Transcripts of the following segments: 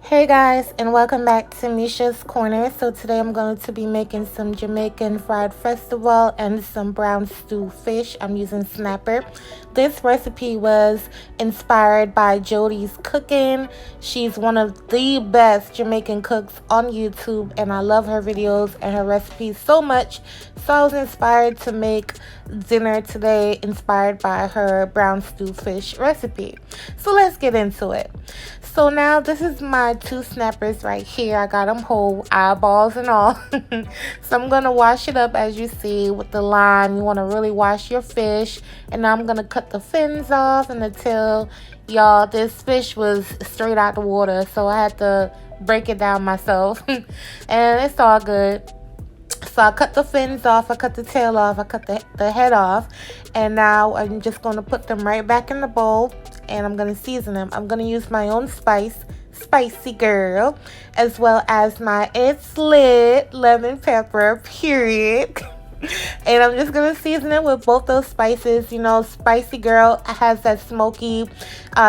Hey guys, and welcome back to Misha's Corner. So today I'm going to be making some Jamaican fried festival and some brown stew fish. I'm using snapper. This recipe was inspired by Jody's cooking. She's one of the best Jamaican cooks on YouTube, and I love her videos and her recipes so much. So I was inspired to make dinner today inspired by her brown stew fish recipe. So let's get into it. So now this is my two snappers right here. I got them whole, eyeballs and all. So I'm going to wash it up as you see with the lime. You want to really wash your fish. And now I'm going to cut the fins off and the tail. Y'all, this fish was straight out the water, so I had to break it down myself. And it's all good. So I cut the fins off, I cut the tail off, I cut the head off. And now I'm just going to put them right back in the bowl. And I'm going to season them. I'm going to use my own spicy girl, as well as my It's Lit lemon pepper, period. And I'm just going to season it with both those spices. You know, spicy girl has that smoky,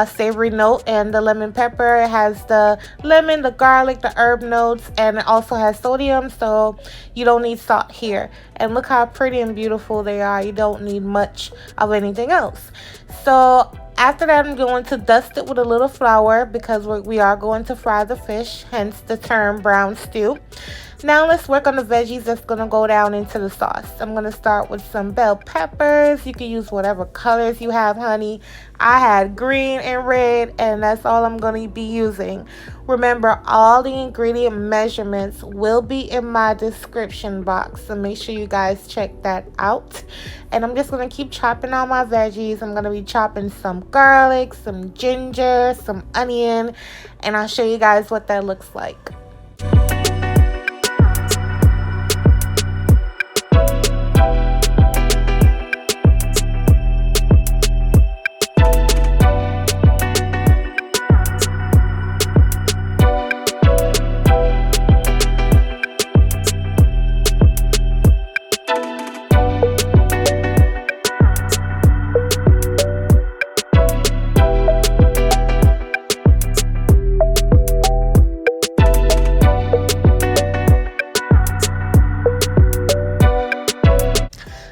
savory note, and the lemon pepper has the lemon, the garlic, the herb notes, and it also has sodium, so you don't need salt here. And look how pretty and beautiful they are. You don't need much of anything else. So after that, I'm going to dust it with a little flour because we are going to fry the fish, hence the term brown stew. Now let's work on the veggies that's going to go down into the sauce. I'm going to start with some bell peppers. You can use whatever colors you have, honey. I had green and red, and that's all I'm going to be using. Remember, all the ingredient measurements will be in my description box, so make sure you guys check that out. And I'm just going to keep chopping all my veggies. I'm going to be chopping some garlic, some ginger, some onion, and I'll show you guys what that looks like.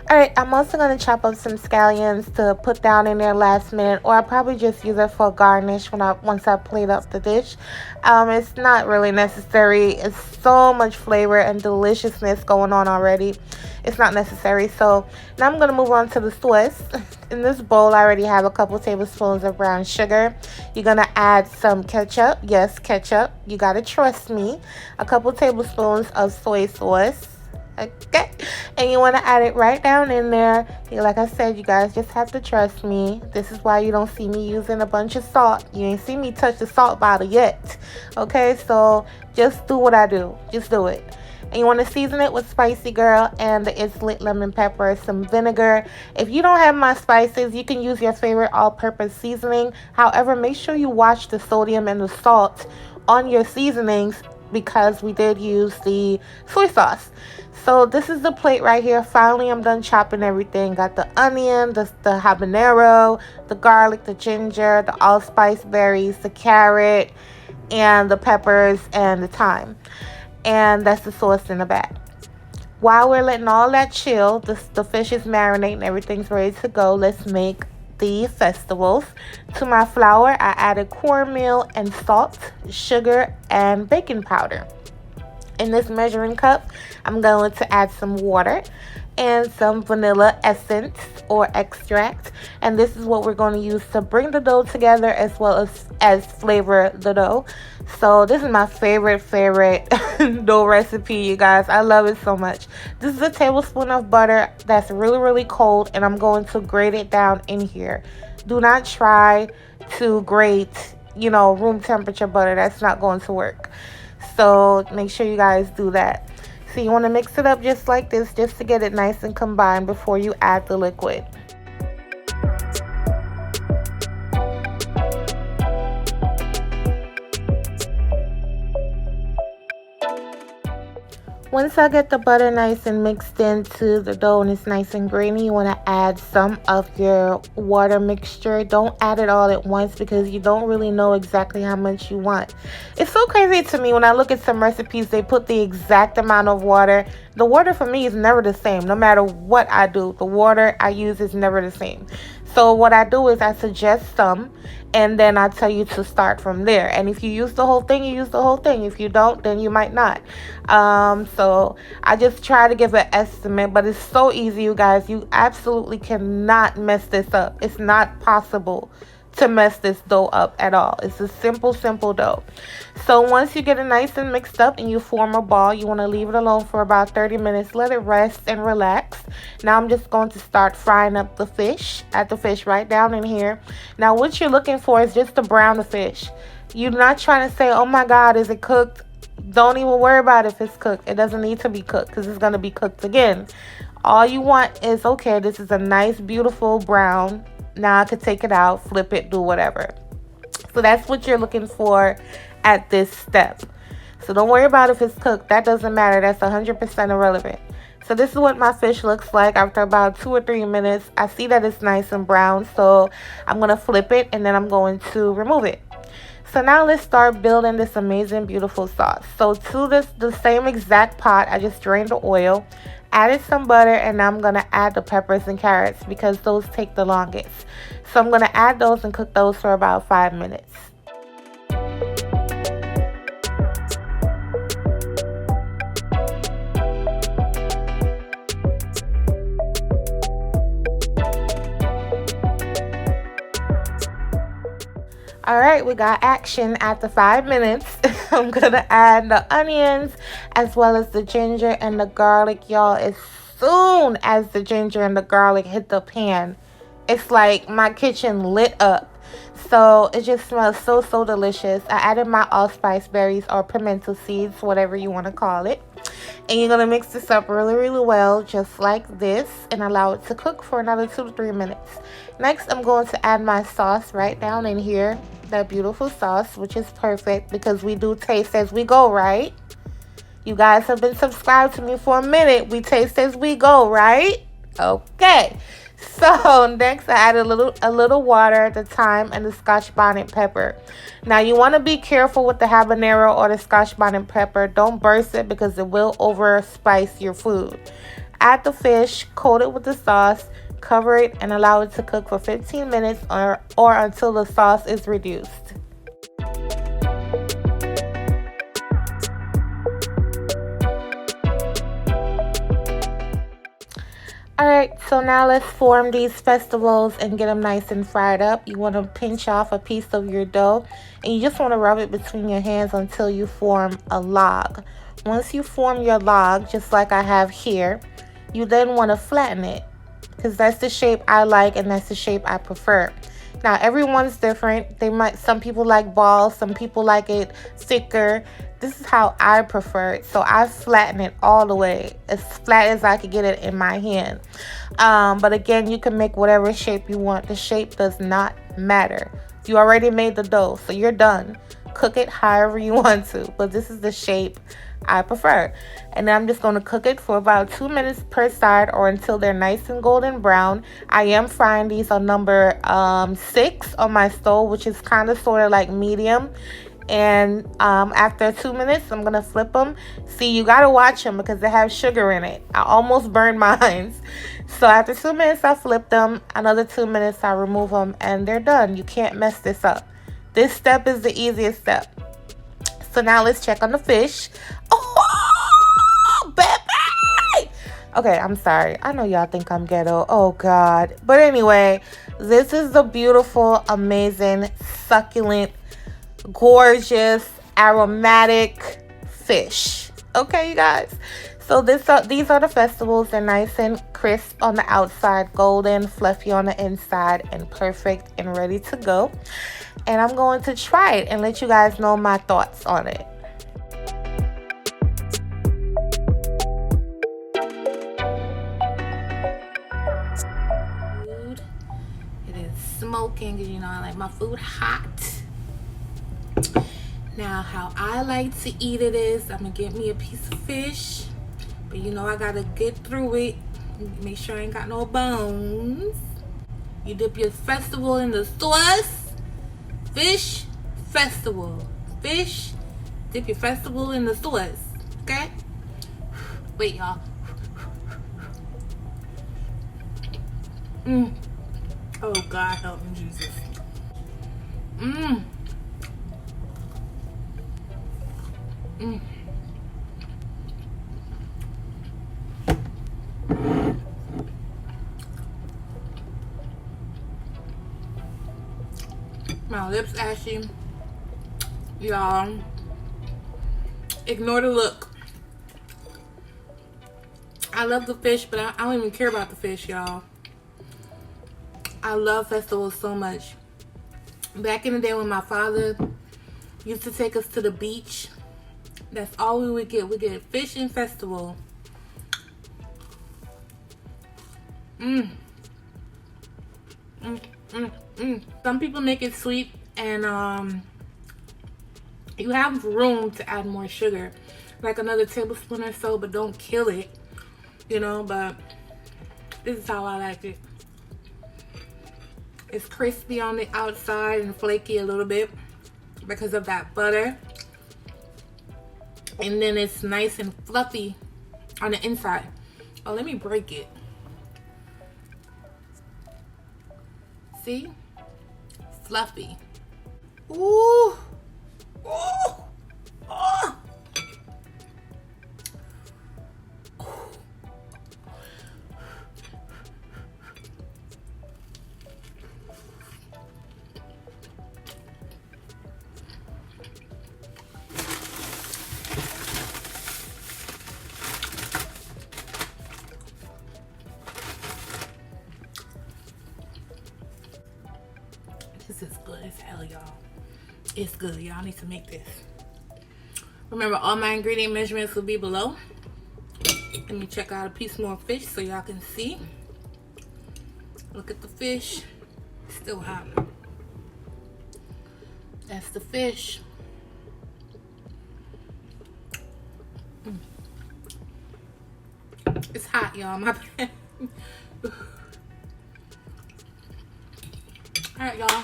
Alright, I'm also going to chop up some scallions to put down in there last minute, or I'll probably just use it for garnish once I plate up the dish. It's not really necessary. It's so much flavor and deliciousness going on already. It's not necessary. So now I'm going to move on to the sauce. In this bowl, I already have a couple tablespoons of brown sugar. You're going to add some ketchup. Yes, ketchup. You got to trust me. A couple tablespoons of soy sauce. Okay, and you want to add it right down in there. Like I said, you guys just have to trust me. This is why you don't see me using a bunch of salt. You ain't see me touch the salt bottle yet. Okay, so just do what I do. Just do it. And you want to season it with spicy girl and the It's Lit lemon pepper, some vinegar. If you don't have my spices, you can use your favorite all-purpose seasoning. However, make sure you watch the sodium and the salt on your seasonings, because we did use the soy sauce. So this is the plate right here. Finally, I'm done chopping everything. Got the onion, the habanero, the garlic, the ginger, the allspice berries, the carrot, and the peppers and the thyme. And that's the sauce in the back. While we're letting all that chill, the fish is marinating, everything's ready to go. Let's make the festivals. To my flour, I added cornmeal and salt, sugar, and baking powder. In this measuring cup, I'm going to add some water and some vanilla essence or extract. And this is what we're going to use to bring the dough together, as well as flavor the dough. So this is my favorite dough recipe, you guys. I love it so much. This is a tablespoon of butter that's really cold, and I'm going to grate it down in here. Do not try to grate, room temperature butter. That's not going to work. So make sure you guys do that. So you want to mix it up just like this, just to get it nice and combined before you add the liquid. Once I get the butter nice and mixed into the dough and it's nice and grainy, you want to add some of your water mixture. Don't add it all at once because you don't really know exactly how much you want. It's so crazy to me when I look at some recipes, they put the exact amount of water. The water for me is never the same. No matter what I do, the water I use is never the same. So what I do is I suggest some, and then I tell you to start from there. And if you use the whole thing, you use the whole thing. If you don't, then you might not. So I just try to give an estimate, but it's so easy, you guys. You absolutely cannot mess this up. It's not possible to mess this dough up at all. It's a simple dough. So once you get it nice and mixed up and you form a ball, you want to leave it alone for about 30 minutes. Let it rest and relax. Now I'm just going to start frying up the fish. Add the fish right down in here. Now what you're looking for is just to brown the fish. You're not trying to say, oh my God, is it cooked? Don't even worry about if it's cooked. It doesn't need to be cooked because it's going to be cooked again. All you want is, okay, this is a nice, beautiful brown. Now I could take it out, flip it, do whatever. So that's what you're looking for at this step. So don't worry about if it's cooked. That doesn't matter. That's 100% irrelevant. So this is what my fish looks like after about 2 or 3 minutes. I see that it's nice and brown. So I'm going to flip it and then I'm going to remove it. So now let's start building this amazing, beautiful sauce. So to the same exact pot, I just drained the oil, added some butter, and now I'm going to add the peppers and carrots because those take the longest. So I'm going to add those and cook those for about 5 minutes. All right, we got action after 5 minutes. I'm going to add the onions as well as the ginger and the garlic, y'all. As soon as the ginger and the garlic hit the pan, it's like my kitchen lit up. So it just smells so delicious. I added my allspice berries or pimento seeds, whatever you want to call it. And you're going to mix this up really well, just like this, and allow it to cook for another 2 to 3 minutes. Next, I'm going to add my sauce right down in here. That beautiful sauce, which is perfect because we do taste as we go, right? You guys have been subscribed to me for a minute. We taste as we go, right? Okay. So next I add a little water, the thyme, and the Scotch bonnet pepper. Now you want to be careful with the habanero or the Scotch bonnet pepper. Don't burst it because it will over spice your food. Add the fish, coat it with the sauce, cover it, and allow it to cook for 15 minutes or until the sauce is reduced. Alright, so now let's form these festivals and get them nice and fried up. You want to pinch off a piece of your dough and you just want to rub it between your hands until you form a log. Once you form your log, just like I have here, you then want to flatten it because that's the shape I like and that's the shape I prefer. Now everyone's different. Some people like balls, some people like it thicker. This is how I prefer it. So I flatten it all the way, as flat as I could get it in my hand. But again, you can make whatever shape you want. The shape does not matter. You already made the dough, so you're done. Cook it however you want to, but this is the shape I prefer. And then I'm just going to cook it for about 2 minutes per side or until they're nice and golden brown. I am frying these on number 6 on my stove, which is kind of sort of like medium. And after 2 minutes, I'm going to flip them. See, you got to watch them because they have sugar in it. I almost burned mine. So after 2 minutes, I flip them. Another 2 minutes, I remove them. And they're done. You can't mess this up. This step is the easiest step. So now let's check on the fish. Oh, baby! Okay, I'm sorry. I know y'all think I'm ghetto. Oh, God. But anyway, this is the beautiful, amazing, succulent, gorgeous, aromatic fish. Okay, you guys. So these are the festivals. They're nice and crisp on the outside, golden, fluffy on the inside, and perfect and ready to go. And I'm going to try it and let you guys know my thoughts on it. Food. It is smoking because you know I like my food hot. Now how I like to eat it is I'm gonna get me a piece of fish. But you know I gotta get through it. Make sure I ain't got no bones. You dip your festival in the sauce. Fish festival. Fish, dip your festival in the sauce. Okay? Wait, y'all. Oh, God, help me, Jesus. My lips ashy. Y'all, ignore the look. I love the fish, but I don't even care about the fish, y'all. I love festivals so much. Back in the day when my father used to take us to the beach, that's all we would get. We get fish and festival. Some people make it sweet, and you have room to add more sugar, like another tablespoon or so, but don't kill it, you know. But this is how I like it. It's crispy on the outside and flaky a little bit because of that butter, and then it's nice and fluffy on the inside. Oh, let me break it. See? Fluffy. Ooh. Ooh. Oh. This is good as hell, y'all. It's good. Y'all need to make this. Remember, all my ingredient measurements will be below. Let me check out a piece more fish so y'all can see. Look at the fish. Still hot. That's the fish. It's hot, y'all. My bad. All right, y'all.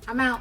I'm out.